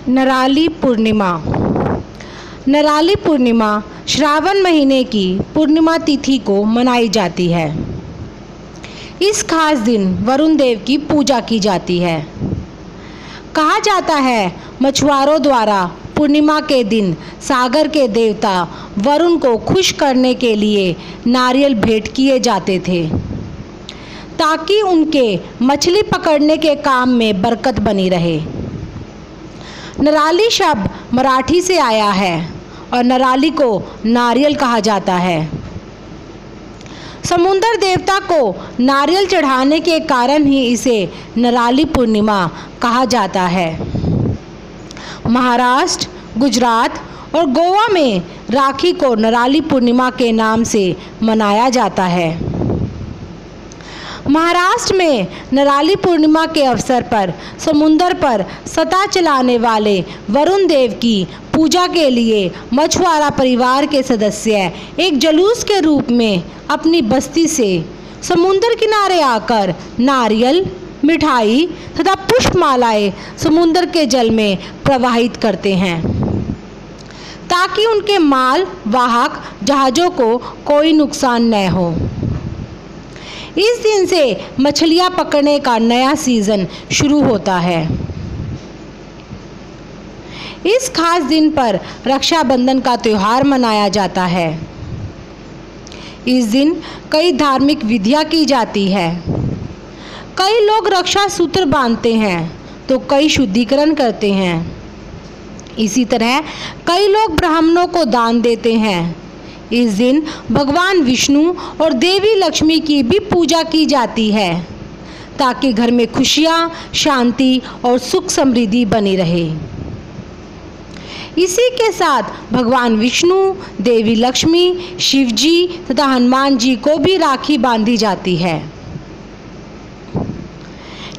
नराली पूर्णिमा। नराली पूर्णिमा श्रावण महीने की पूर्णिमा तिथि को मनाई जाती है। इस खास दिन वरुण देव की पूजा की जाती है। कहा जाता है मछुआरों द्वारा पूर्णिमा के दिन सागर के देवता वरुण को खुश करने के लिए नारियल भेंट किए जाते थे, ताकि उनके मछली पकड़ने के काम में बरकत बनी रहे। नराली शब्द मराठी से आया है और नराली को नारियल कहा जाता है। समुद्र देवता को नारियल चढ़ाने के कारण ही इसे नराली पूर्णिमा कहा जाता है। महाराष्ट्र, गुजरात और गोवा में राखी को नराली पूर्णिमा के नाम से मनाया जाता है। महाराष्ट्र में नराली पूर्णिमा के अवसर पर समुद्र पर सता चलाने वाले वरुण देव की पूजा के लिए मछुआरा परिवार के सदस्य एक जुलूस के रूप में अपनी बस्ती से समुद्र किनारे आकर नारियल, मिठाई तथा पुष्पमालाएं समुद्र के जल में प्रवाहित करते हैं, ताकि उनके माल वाहक जहाज़ों को कोई नुकसान न हो। इस दिन से मछलियां पकड़ने का नया सीज़न शुरू होता है। इस खास दिन पर रक्षाबंधन का त्यौहार मनाया जाता है। इस दिन कई धार्मिक विधियां की जाती है। कई लोग रक्षा सूत्र बांधते हैं तो कई शुद्धिकरण करते हैं। इसी तरह कई लोग ब्राह्मणों को दान देते हैं। इस दिन भगवान विष्णु और देवी लक्ष्मी की भी पूजा की जाती है, ताकि घर में खुशियां, शांति और सुख समृद्धि बनी रहे। इसी के साथ भगवान विष्णु, देवी लक्ष्मी, शिव जी तथा हनुमान जी को भी राखी बांधी जाती है।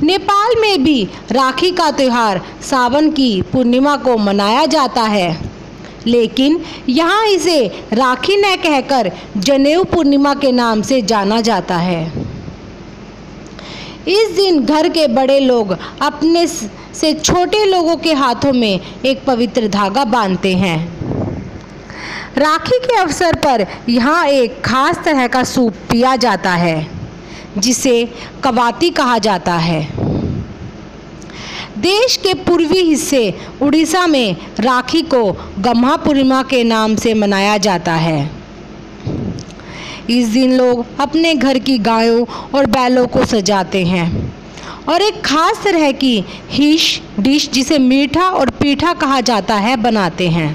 नेपाल में भी राखी का त्यौहार सावन की पूर्णिमा को मनाया जाता है, लेकिन यहाँ इसे राखी न कहकर जनेऊ पूर्णिमा के नाम से जाना जाता है। इस दिन घर के बड़े लोग अपने से छोटे लोगों के हाथों में एक पवित्र धागा बांधते हैं। राखी के अवसर पर यहाँ एक खास तरह का सूप पिया जाता है, जिसे कवाती कहा जाता है। देश के पूर्वी हिस्से उड़ीसा में राखी को गम्हा पूर्णिमा के नाम से मनाया जाता है। इस दिन लोग अपने घर की गायों और बैलों को सजाते हैं और एक खास तरह की डिश जिसे मीठा और पीठा कहा जाता है बनाते हैं।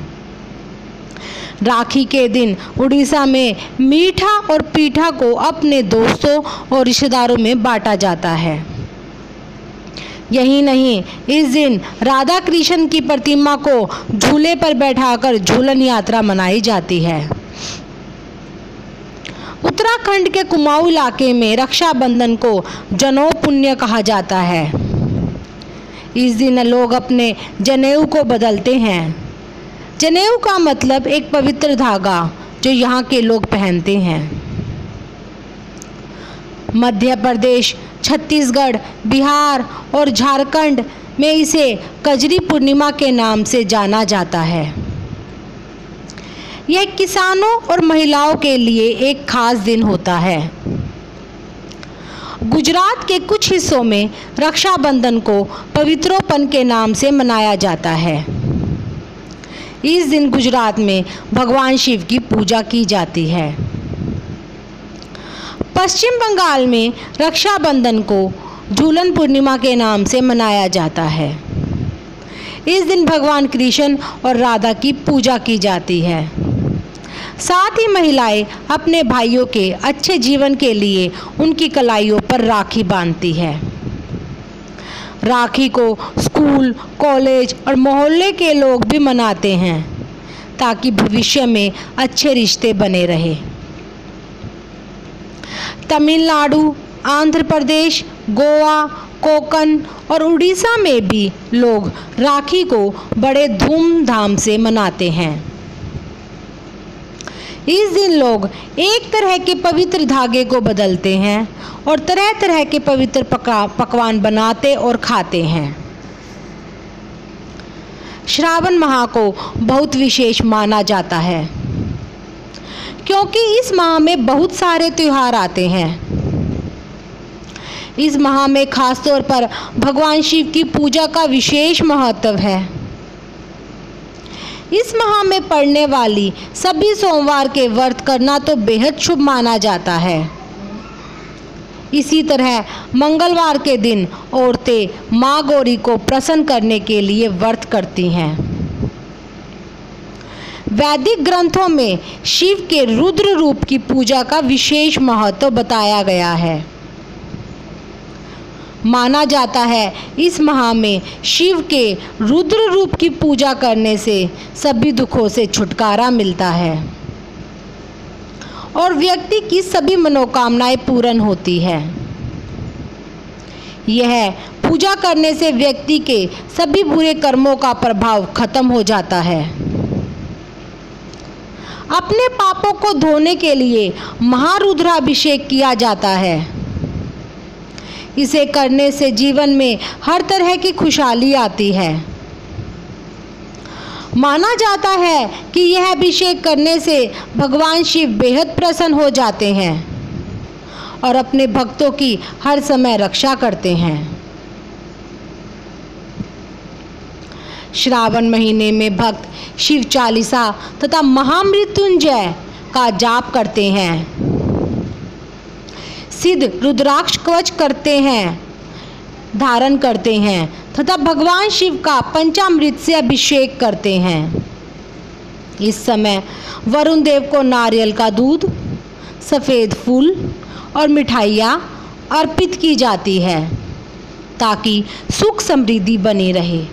राखी के दिन उड़ीसा में मीठा और पीठा को अपने दोस्तों और रिश्तेदारों में बांटा जाता है। यही नहीं, इस दिन राधा कृष्ण की प्रतिमा को झूले पर बैठाकर झूलन यात्रा मनाई जाती है। उत्तराखंड के कुमाऊं इलाके में रक्षाबंधन को जनेऊ पुण्य कहा जाता है। इस दिन लोग अपने जनेऊ को बदलते हैं। जनेऊ का मतलब एक पवित्र धागा जो यहाँ के लोग पहनते हैं। मध्य प्रदेश, छत्तीसगढ़, बिहार और झारखंड में इसे कजरी पूर्णिमा के नाम से जाना जाता है। यह किसानों और महिलाओं के लिए एक खास दिन होता है। गुजरात के कुछ हिस्सों में रक्षाबंधन को पवित्रोपन के नाम से मनाया जाता है। इस दिन गुजरात में भगवान शिव की पूजा की जाती है। पश्चिम बंगाल में रक्षाबंधन को झूलन पूर्णिमा के नाम से मनाया जाता है। इस दिन भगवान कृष्ण और राधा की पूजा की जाती है। साथ ही महिलाएं अपने भाइयों के अच्छे जीवन के लिए उनकी कलाइयों पर राखी बांधती है। राखी को स्कूल, कॉलेज और मोहल्ले के लोग भी मनाते हैं, ताकि भविष्य में अच्छे रिश्ते बने रहे। तमिलनाडु, आंध्र प्रदेश, गोवा, कोंकण और उड़ीसा में भी लोग राखी को बड़े धूमधाम से मनाते हैं। इस दिन लोग एक तरह के पवित्र धागे को बदलते हैं और तरह तरह के पवित्र पकवान बनाते और खाते हैं। श्रावण माह को बहुत विशेष माना जाता है, क्योंकि इस माह में बहुत सारे त्योहार आते हैं। इस माह में खास तौर पर भगवान शिव की पूजा का विशेष महत्व है। इस माह में पड़ने वाली सभी सोमवार के व्रत करना तो बेहद शुभ माना जाता है। इसी तरह मंगलवार के दिन औरतें माँ गौरी को प्रसन्न करने के लिए व्रत करती हैं। वैदिक ग्रंथों में शिव के रुद्र रूप की पूजा का विशेष महत्व बताया गया है। माना जाता है इस माह में शिव के रुद्र रूप की पूजा करने से सभी दुखों से छुटकारा मिलता है और व्यक्ति की सभी मनोकामनाएं पूर्ण होती है। यह पूजा करने से व्यक्ति के सभी बुरे कर्मों का प्रभाव खत्म हो जाता है। अपने पापों को धोने के लिए महारुद्राभिषेक किया जाता है। इसे करने से जीवन में हर तरह की खुशहाली आती है। माना जाता है कि यह अभिषेक करने से भगवान शिव बेहद प्रसन्न हो जाते हैं और अपने भक्तों की हर समय रक्षा करते हैं। श्रावण महीने में भक्त शिव चालीसा तथा महामृत्युंजय का जाप करते हैं, सिद्ध रुद्राक्ष कवच करते हैं, धारण करते हैं तथा भगवान शिव का पंचामृत से अभिषेक करते हैं। इस समय वरुण देव को नारियल का दूध, सफ़ेद फूल और मिठाइयाँ अर्पित की जाती है ताकि सुख समृद्धि बनी रहे।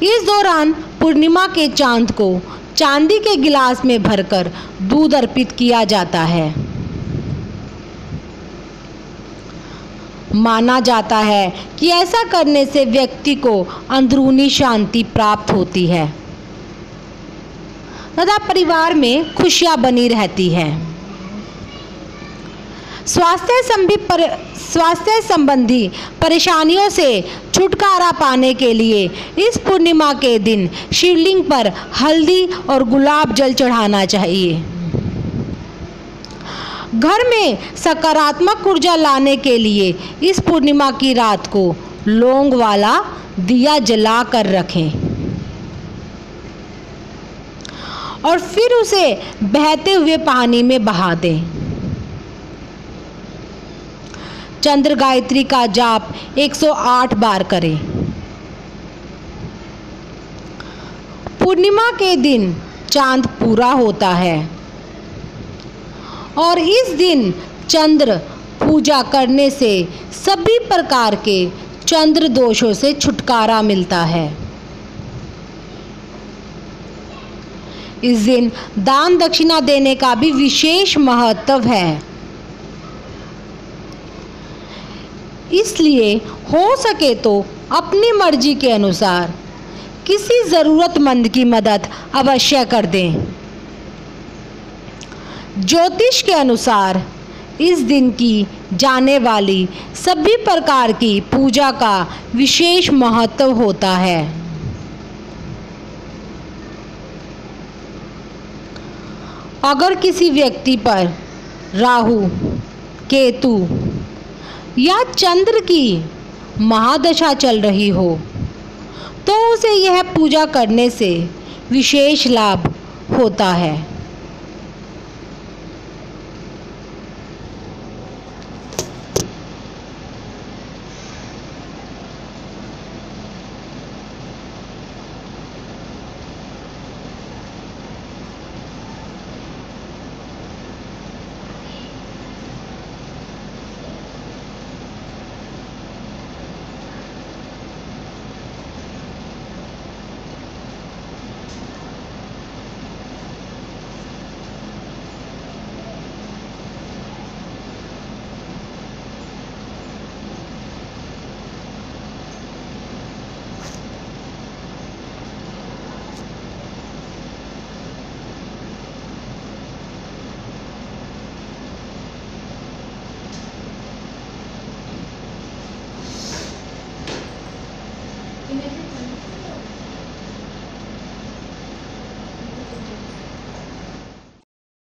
इस दौरान पूर्णिमा के चांद को चांदी के गिलास में भरकर दूध अर्पित किया जाता है। माना जाता है कि ऐसा करने से व्यक्ति को अंदरूनी शांति प्राप्त होती है तथा परिवार में खुशियां बनी रहती हैं। स्वास्थ्य संबंधी परेशानियों से छुटकारा पाने के लिए इस पूर्णिमा के दिन शिवलिंग पर हल्दी और गुलाब जल चढ़ाना चाहिए। घर में सकारात्मक ऊर्जा लाने के लिए इस पूर्णिमा की रात को लौंग वाला दिया जला कर रखें और फिर उसे बहते हुए पानी में बहा दें। चंद्र गायत्री का जाप 108 बार करें। पूर्णिमा के दिन चांद पूरा होता है और इस दिन चंद्र पूजा करने से सभी प्रकार के चंद्र दोषों से छुटकारा मिलता है। इस दिन दान दक्षिणा देने का भी विशेष महत्व है। इसलिए हो सके तो अपनी मर्जी के अनुसार किसी ज़रूरतमंद की मदद अवश्य कर दें। ज्योतिष के अनुसार इस दिन की जाने वाली सभी प्रकार की पूजा का विशेष महत्व होता है। अगर किसी व्यक्ति पर राहु, केतु या चंद्र की महादशा चल रही हो तो उसे यह पूजा करने से विशेष लाभ होता है। Imagine